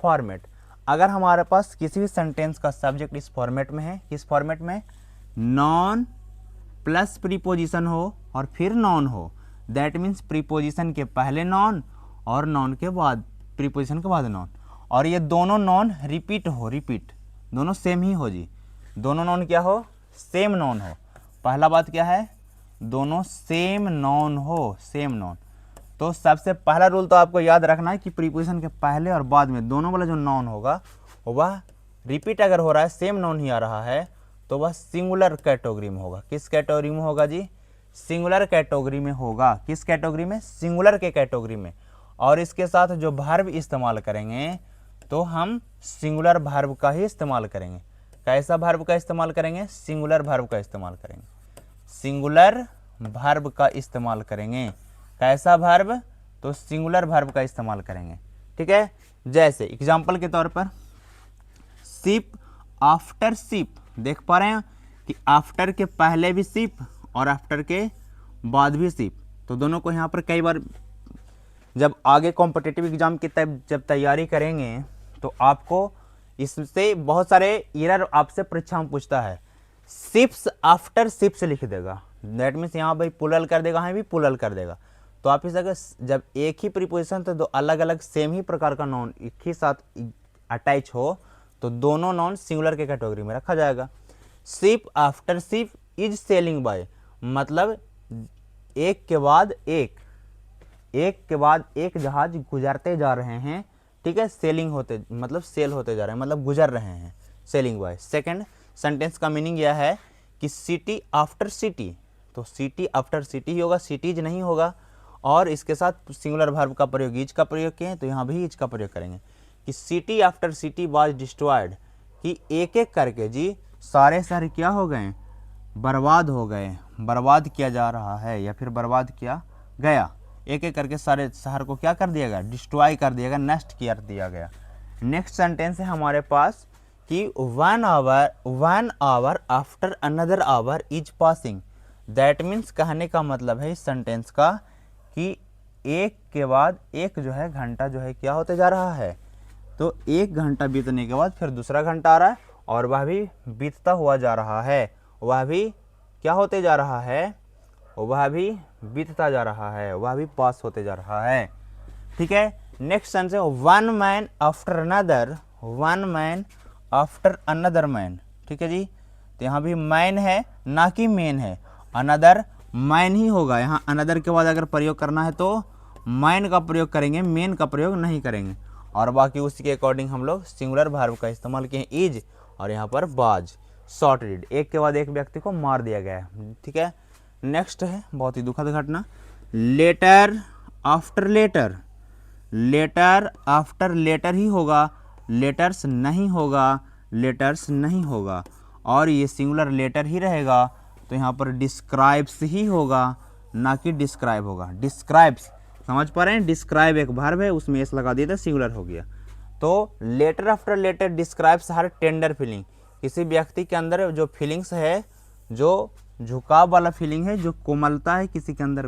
format, अगर हमारे पास किसी भी सेंटेंस का सब्जेक्ट इस फॉर्मेट में है, किस फॉर्मेट में, नॉन प्लस प्रीपोजिशन हो और फिर नॉन हो, दैट मीन्स प्रीपोजिशन के पहले नॉन और नॉन के बाद प्रीपोजिशन के बाद नॉन, और ये दोनों नॉन रिपीट हो, रिपीट दोनों सेम ही हो जी, दोनों नॉन क्या हो, सेम नॉन हो। पहला बात क्या है, दोनों सेम नॉन हो, सेम नॉन। तो सबसे पहला रूल तो आपको याद रखना है कि प्रीपोजिशन के पहले और बाद में दोनों वाला जो नॉन होगा वह रिपीट अगर हो रहा है, सेम नॉन ही आ रहा है, तो वह सिंगुलर कैटेगरी में होगा। किस कैटेगरी में होगा जी, सिंगुलर कैटेगरी में होगा। किस कैटेगरी में, सिंगुलर के कैटेगरी में। और इसके साथ जो वर्ब इस्तेमाल करेंगे तो हम सिंगुलर वर्ब का ही इस्तेमाल करेंगे। कैसा वर्ब का इस्तेमाल करेंगे, सिंगुलर वर्ब का इस्तेमाल करेंगे, सिंगुलर वर्ब का इस्तेमाल करेंगे। कैसा वर्ब, तो सिंगुलर वर्ब का इस्तेमाल करेंगे, ठीक है। जैसे एग्जांपल के तौर पर शिप आफ्टर शिप, देख पा रहे हैं कि आफ्टर के पहले भी शिप और आफ्टर के बाद भी शिप, तो दोनों को यहाँ पर कई बार जब आगे कॉम्पिटिटिव एग्जाम की जब तैयारी करेंगे तो आपको इससे बहुत सारे एरर आपसे परीक्षा में पूछता है। शिप्स आफ्टर शिप्स लिख देगा, दैट मीन्स यहाँ भाई पुलल कर देगा, यहाँ भी पुलल कर देगा। तो आप इस अगर जब एक ही प्रीपोजिशन तो दो अलग अलग सेम ही प्रकार का नॉन एक ही साथ अटैच हो तो दोनों नॉन सिंगुलर के कैटेगरी में रखा जाएगा। Ship after ship is sailing by, मतलब एक के बाद एक, एक के बाद एक जहाज गुजरते जा रहे हैं, ठीक है। सेलिंग होते मतलब सेल होते जा रहे हैं, मतलब गुजर रहे हैं, सेलिंग बाय। सेकंड सेंटेंस का मीनिंग यह है कि सिटी आफ्टर सिटी, तो सिटी आफ्टर सिटी ही होगा, सिटीज नहीं होगा। और इसके साथ सिंगुलर वर्ब का प्रयोग इज का प्रयोग किए तो यहाँ भी इज का प्रयोग करेंगे कि city after city was destroyed, कि एक एक करके जी सारे शहर क्या हो गए, बर्बाद हो गए, बर्बाद किया जा रहा है या फिर बर्बाद किया गया। एक एक करके सारे शहर को क्या कर दिया गया, डिस्ट्रॉय कर दिया गया, नष्ट कर दिया गया। नेक्स्ट सेंटेंस है हमारे पास कि one hour after another our is passing, that means कहने का मतलब है इस सेंटेंस का कि एक के बाद एक जो है घंटा जो है क्या होते जा रहा है, तो एक घंटा बीतने के बाद फिर दूसरा घंटा आ रहा है और वह भी बीतता हुआ जा रहा है, वह भी क्या होते जा रहा है, वह भी बीतता जा रहा है, वह भी पास होते जा रहा है, ठीक है। नेक्स्ट सेंटेंस है one man after another, one man after another man, ठीक है जी। तो यहाँ भी मैन है ना कि मेन है, अनदर मैन ही होगा। यहाँ अनदर के बाद अगर प्रयोग करना है तो मैन का प्रयोग करेंगे, मेन का प्रयोग नहीं करेंगे। और बाकी उसी के अकॉर्डिंग हम लोग सिंगुलर वर्ब का इस्तेमाल किए इज, और यहाँ पर बाज, शॉर्ट रीड, एक के बाद एक व्यक्ति को मार दिया गया है, ठीक है। नेक्स्ट है बहुत ही दुखद घटना, letter after letter, letter after letter ही होगा, लेटर्स नहीं होगा, लेटर्स नहीं होगा। और ये सिंगुलर लेटर ही रहेगा तो यहाँ पर डिस्क्राइब्स ही होगा ना कि डिस्क्राइब होगा। डिस्क्राइब्स समझ पा रहे हैं, डिस्क्राइब एक वर्ब है उसमें एस लगा दिया था, सिंगुलर हो गया। तो लेटर आफ्टर लेटर डिस्क्राइब्स हर टेंडर फीलिंग, किसी व्यक्ति के अंदर जो फीलिंग्स है, जो झुकाव वाला फीलिंग है, जो कोमलता है, किसी के अंदर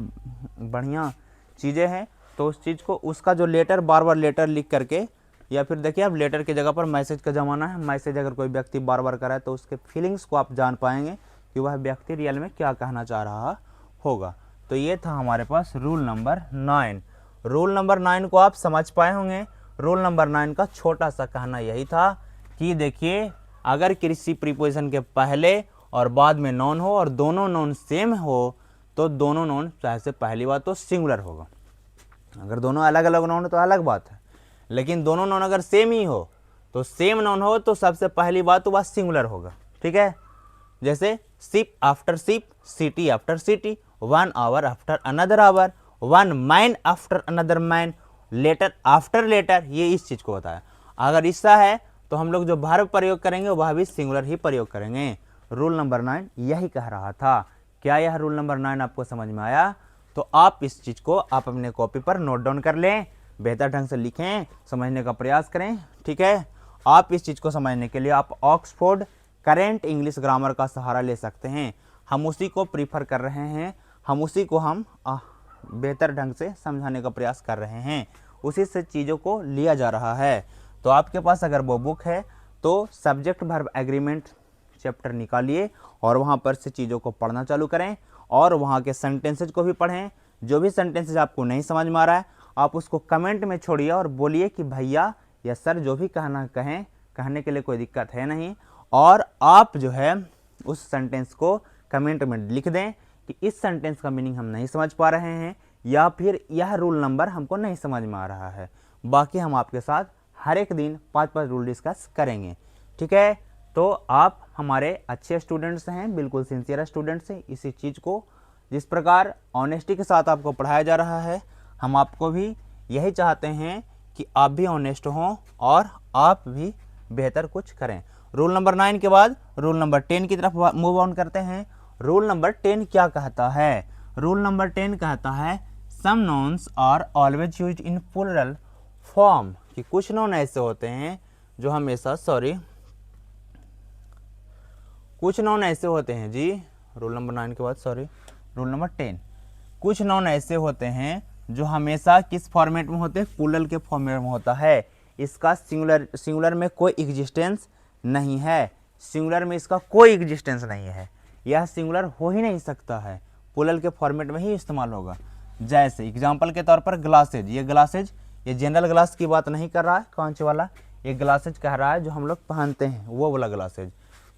बढ़िया चीज़ें हैं, तो उस चीज़ को उसका जो लेटर बार बार लेटर लिख करके, या फिर देखिए अब लेटर की जगह पर मैसेज का ज़माना है, मैसेज अगर कोई व्यक्ति बार बार कराए तो उसके फीलिंग्स को आप जान पाएंगे कि वह व्यक्ति रियल में क्या कहना चाह रहा होगा। तो ये था हमारे पास रूल नंबर 9। रूल नंबर 9 को आप समझ पाए होंगे। रूल नंबर 9 का छोटा सा कहना यही था कि देखिए अगर किसी प्रीपोजिशन के पहले और बाद में नॉन हो और दोनों नॉन सेम हो तो दोनों नॉन से पहली बात तो सिंगुलर होगा। अगर दोनों अलग अलग नॉन हो तो अलग बात है, लेकिन दोनों नॉन अगर सेम ही हो तो सेम नॉन हो तो सबसे पहली बात तो वह सिंगुलर होगा, ठीक है। जैसे ship after ship, city after city, one hour after another hour, one man after another man, letter after letter, ये इस चीज़ को बताया। अगर ऐसा है तो हम लोग जो वर्ब प्रयोग करेंगे वह भी सिंगुलर ही प्रयोग करेंगे। रूल नंबर 9 यही कह रहा था। क्या यह रूल नंबर 9 आपको समझ में आया? तो आप इस चीज़ को आप अपने कॉपी पर नोट डाउन कर लें, बेहतर ढंग से लिखें, समझने का प्रयास करें, ठीक है। आप इस चीज़ को समझने के लिए आप ऑक्सफोर्ड करेंट इंग्लिश ग्रामर का सहारा ले सकते हैं। हम उसी को प्रीफर कर रहे हैं, हम उसी को हम बेहतर ढंग से समझाने का प्रयास कर रहे हैं, उसी से चीज़ों को लिया जा रहा है। तो आपके पास अगर वो बुक है तो सब्जेक्ट वर्ब एग्रीमेंट चैप्टर निकालिए और वहाँ पर से चीज़ों को पढ़ना चालू करें और वहाँ के सेंटेंसेज को भी पढ़ें। जो भी सेंटेंसेज आपको नहीं समझ में आ रहा है आप उसको कमेंट में छोड़िए और बोलिए कि भैया या सर जो भी कहना कहें, कहने के लिए कोई दिक्कत है नहीं। और आप जो है उस सेंटेंस को कमेंट में लिख दें कि इस सेंटेंस का मीनिंग हम नहीं समझ पा रहे हैं या फिर यह रूल नंबर हमको नहीं समझ में आ रहा है। बाकी हम आपके साथ हर एक दिन 5-5 रूल डिस्कस करेंगे, ठीक है। तो आप हमारे अच्छे स्टूडेंट्स हैं, बिल्कुल सिंसियर स्टूडेंट्स हैं। इसी चीज़ को जिस प्रकार ऑनेस्टी के साथ आपको पढ़ाया जा रहा है, हम आपको भी यही चाहते हैं कि आप भी ऑनेस्ट हों और आप भी बेहतर कुछ करें। रूल नंबर 9 के बाद रूल नंबर 10 की तरफ मूव ऑन करते हैं। रूल नंबर 10 क्या कहता है? रूल नंबर 10 कहता है some nouns are always used in plural form, कि कुछ नाउन ऐसे होते हैं जो हमेशा कुछ नाउन ऐसे होते हैं जी। रूल नंबर 9 के बाद रूल नंबर 10, कुछ नाउन ऐसे होते हैं जो हमेशा किस फॉर्मेट में होते हैं? प्लूरल के फॉर्मेट में होता है। इसका सिंगुलर में कोई एग्जिस्टेंस नहीं है, सिंगुलर में इसका कोई एग्जिस्टेंस नहीं है, यह सिंगुलर हो ही नहीं सकता है, प्लूरल के फॉर्मेट में ही इस्तेमाल होगा। जैसे एग्जाम्पल के तौर पर ग्लासेज, ये ग्लासेज ये जनरल ग्लास की बात नहीं कर रहा है, कौन से वाला, ये ग्लासेज कह रहा है जो हम लोग पहनते हैं वो वाला ग्लासेज।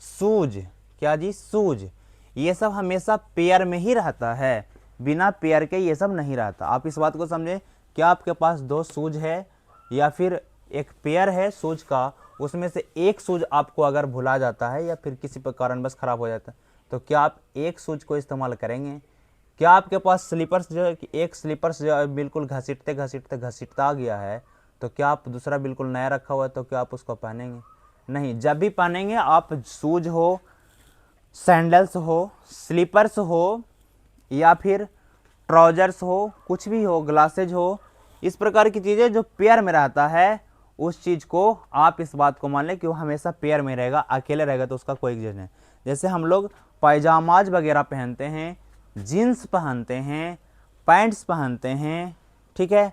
शूज, क्या जी? शूज, ये सब हमेशा पेयर में ही रहता है, बिना पेयर के ये सब नहीं रहता। आप इस बात को समझें, क्या आपके पास 2 शूज है या फिर एक पेयर है शूज का, उसमें से एक शूज आपको अगर भुला जाता है या फिर किसी पर कारणवश खराब हो जाता है तो क्या आप एक शूज को इस्तेमाल करेंगे? क्या आपके पास स्लीपर्स जो है कि एक स्लीपर्स जो है बिल्कुल घसीटता आ गया है तो क्या आप दूसरा बिल्कुल नया रखा हुआ है तो क्या आप उसको पहनेंगे? नहीं। जब भी पहनेंगे आप शूज हो, सैंडल्स हो, स्लीपर्स हो या फिर ट्राउजर्स हो, कुछ भी हो, ग्लासेज हो, इस प्रकार की चीज़ें जो पेयर में रहता है उस चीज़ को आप इस बात को मान लें कि वो हमेशा पेयर में रहेगा, अकेले रहेगा तो उसका कोई एग्जिस्ट नहीं। जैसे हम लोग पायजामाज वगैरह पहनते हैं, जीन्स पहनते हैं, पैंट्स पहनते हैं, ठीक है,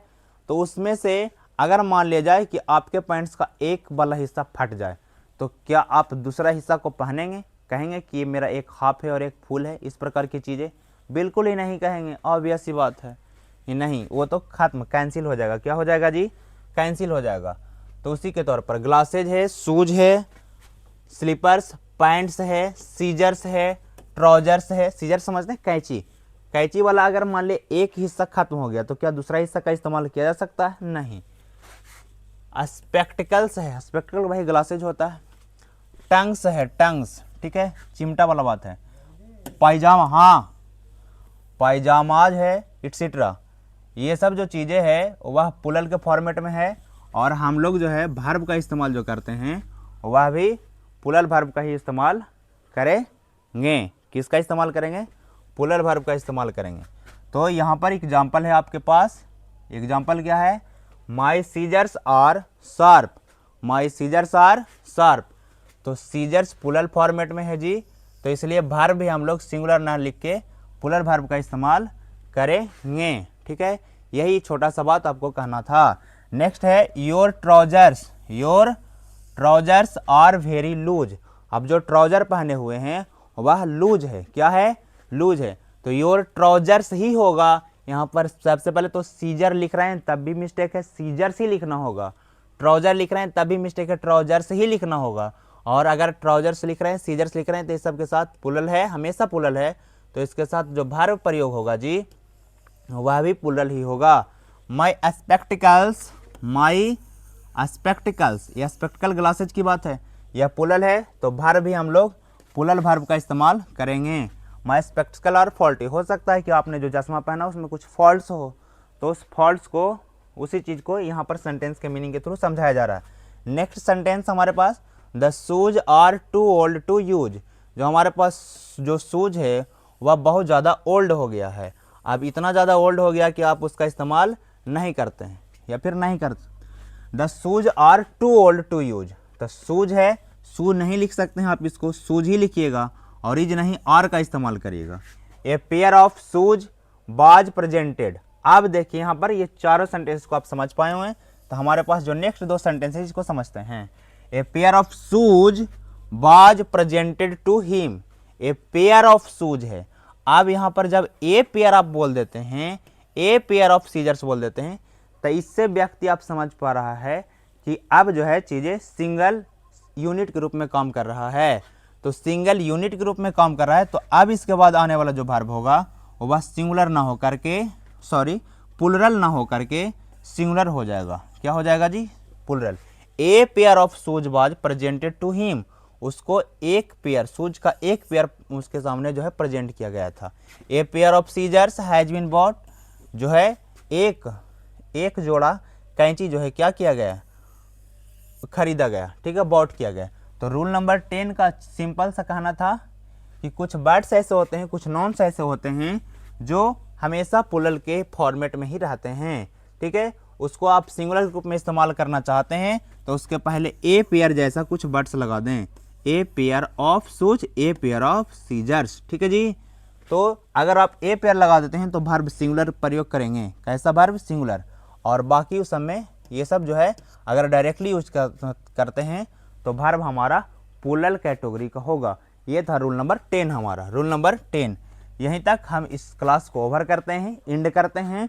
तो उसमें से अगर मान लिया जाए कि आपके पैंट्स का एक वाला हिस्सा फट जाए तो क्या आप दूसरा हिस्सा को पहनेंगे? कहेंगे कि ये मेरा एक हाफ है और एक फुल है? इस प्रकार की चीज़ें बिल्कुल ही नहीं कहेंगे, ऑब्वियस सी बात है ये नहीं, वो तो खत्म, कैंसिल हो जाएगा। क्या हो जाएगा जी? कैंसिल हो जाएगा। तो उसी के तौर पर ग्लासेज है, शूज है, स्लीपर्स, पैंट्स है, सीजर्स है, ट्राउजर्स है। सीजर समझते हैं? कैंची, कैंची वाला अगर मान ले एक हिस्सा खत्म हो गया तो क्या दूसरा हिस्सा का इस्तेमाल किया जा सकता है? नहीं। स्पेक्टिकल्स है, स्पेक्टिकल भाई ग्लासेज होता है। टंग्स है, टंग्स, ठीक है, चिमटा वाला बात है। पायजामा, हाँ पायजामाज है, इट्सेट्रा, ये सब जो चीज़ें हैं वह प्लूरल के फॉर्मेट में है और हम लोग जो है वर्ब का इस्तेमाल जो करते हैं वह भी प्लूरल वर्ब का ही इस्तेमाल करेंगे। किसका इस्तेमाल करेंगे? प्लूरल वर्ब का इस्तेमाल करेंगे। तो यहाँ पर एग्जाम्पल है आपके पास, एग्जाम्पल क्या है? My scissors are sharp, my scissors are sharp, तो सीजर्स प्लूरल फॉर्मेट में है जी, तो इसलिए वर्ब भी हम लोग सिंगुलर ना लिख के प्लूरल वर्ब का इस्तेमाल करेंगे, ठीक है। यही छोटा सा बात आपको कहना था। नेक्स्ट है your trousers are very loose, अब जो ट्राउजर पहने हुए हैं वह लूज है, क्या है? लूज है, तो योर ट्राउजर्स ही होगा। यहाँ पर सबसे पहले तो सीजर लिख रहे हैं तब भी मिस्टेक है, सीजर्स ही लिखना होगा। ट्राउजर लिख रहे हैं तब भी मिस्टेक है, ट्राउजर्स ही लिखना होगा। और अगर ट्राउजर्स लिख रहे हैं, सीजर्स लिख रहे हैं तो इस सब के साथ प्लूरल है, हमेशा प्लूरल है, तो इसके साथ जो वर्ब प्रयोग होगा जी वह भी प्लूरल ही होगा। माई स्पेक्टिकल्स, ये स्पेक्टिकल ग्लासेज की बात है, यह प्लूरल है तो वर्ब भी हम लोग प्लूरल वर्ब का इस्तेमाल करेंगे। माई स्पेक्टिकल आर फॉल्टी, हो सकता है कि आपने जो चश्मा पहना उसमें कुछ फॉल्ट्स हो तो उस फॉल्ट्स को, उसी चीज़ को यहाँ पर सेंटेंस के मीनिंग के थ्रू समझाया जा रहा है। नेक्स्ट सेंटेंस हमारे पास the shoes are too old to use, जो हमारे पास जो शूज है वह बहुत ज़्यादा ओल्ड हो गया है, अब इतना ज़्यादा ओल्ड हो गया कि आप उसका इस्तेमाल नहीं करते हैं या फिर नहीं करते। The shoes are too old to use, तो सूज है, सूज नहीं लिख सकते हैं आप, इसको सूज ही लिखिएगा और इज नहीं आर का इस्तेमाल करिएगा। ए pair of shoes was presented. अब देखिए यहाँ पर ये चारों सेंटेंस को आप समझ पाए हुए हैं, तो हमारे पास जो नेक्स्ट दो सेंटेंस है इसको समझते हैं। A pair of shoes was presented to him. A pair of shoes है। अब यहाँ पर जब ए पेयर आप बोल देते हैं, ए पेयर ऑफ सीजर्स बोल देते हैं, तो इससे व्यक्ति आप समझ पा रहा है कि अब जो है चीज़ें सिंगल यूनिट के रूप में काम कर रहा है। तो सिंगल यूनिट के रूप में काम कर रहा है, तो अब इसके बाद आने वाला जो वर्ब होगा वो बस सिंगुलर ना हो करके, सॉरी प्लुरल ना हो करके सिंगुलर हो जाएगा। क्या हो जाएगा जी? Plural. A pair of shoes was presented to him. उसको एक पेयर, शूज का एक पेयर उसके सामने जो है प्रेजेंट किया गया था। A pair of scissors has been bought. जो है एक जोड़ा कैंची जो है क्या किया गया? खरीदा गया। ठीक है, बॉट किया गया। तो रूल नंबर 10 का सिंपल सा कहना था कि कुछ वर्ड्स ऐसे होते हैं, कुछ नॉन्स ऐसे होते हैं जो हमेशा प्लुरल के फॉर्मेट में ही रहते हैं। ठीक है, उसको आप सिंगुलर ग्रुप में इस्तेमाल करना चाहते हैं तो उसके पहले ए पेयर जैसा कुछ वर्ड्स लगा दें। A pair of shoes, a pair of scissors. ठीक है जी। तो अगर आप ए पेयर लगा देते हैं तो वर्ब सिंगुलर प्रयोग करेंगे। कैसा वर्ब? सिंगुलर। और बाकी उस समय ये सब जो है अगर डायरेक्टली यूज करते हैं तो वर्ब हमारा प्लुरल कैटेगरी का होगा। ये था रूल नंबर 10 हमारा। Rule number 10। यहीं तक हम इस क्लास को ओवर करते हैं, एंड करते हैं।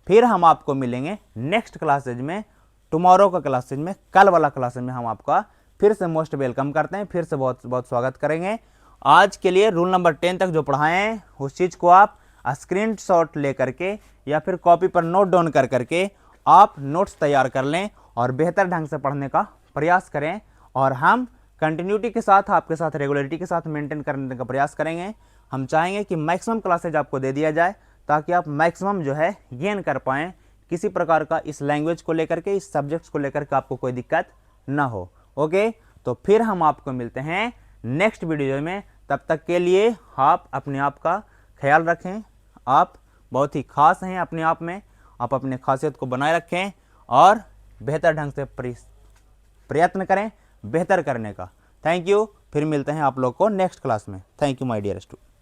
फिर हम आपको मिलेंगे नेक्स्ट क्लासेज में, टुमारो का क्लासेज में, कल वाला क्लासेज में हम आपका फिर से मोस्ट वेलकम करते हैं, फिर से बहुत बहुत स्वागत करेंगे। आज के लिए रूल नंबर 10 तक जो पढ़ाए हैं उस चीज़ को आप स्क्रीनशॉट ले करके या फिर कॉपी पर नोट डाउन कर करके आप नोट्स तैयार कर लें और बेहतर ढंग से पढ़ने का प्रयास करें। और हम कंटिन्यूटी के साथ, आपके साथ रेगुलरिटी के साथ मेंटेन करने का प्रयास करेंगे। हम चाहेंगे कि मैक्सिमम क्लासेज आपको दे दिया जाए ताकि आप मैक्सिमम जो है गेन कर पाएँ। किसी प्रकार का इस लैंग्वेज को लेकर के, इस सब्जेक्ट्स को लेकर के आपको कोई दिक्कत ना हो। ओके, तो फिर हम आपको मिलते हैं नेक्स्ट वीडियो में। तब तक के लिए आप अपने आप का ख्याल रखें। आप बहुत ही खास हैं अपने आप में। आप अपने खासियत को बनाए रखें और बेहतर ढंग से प्रयत्न करें बेहतर करने का। Thank you. फिर मिलते हैं आप लोग को नेक्स्ट क्लास में। Thank you my dear student.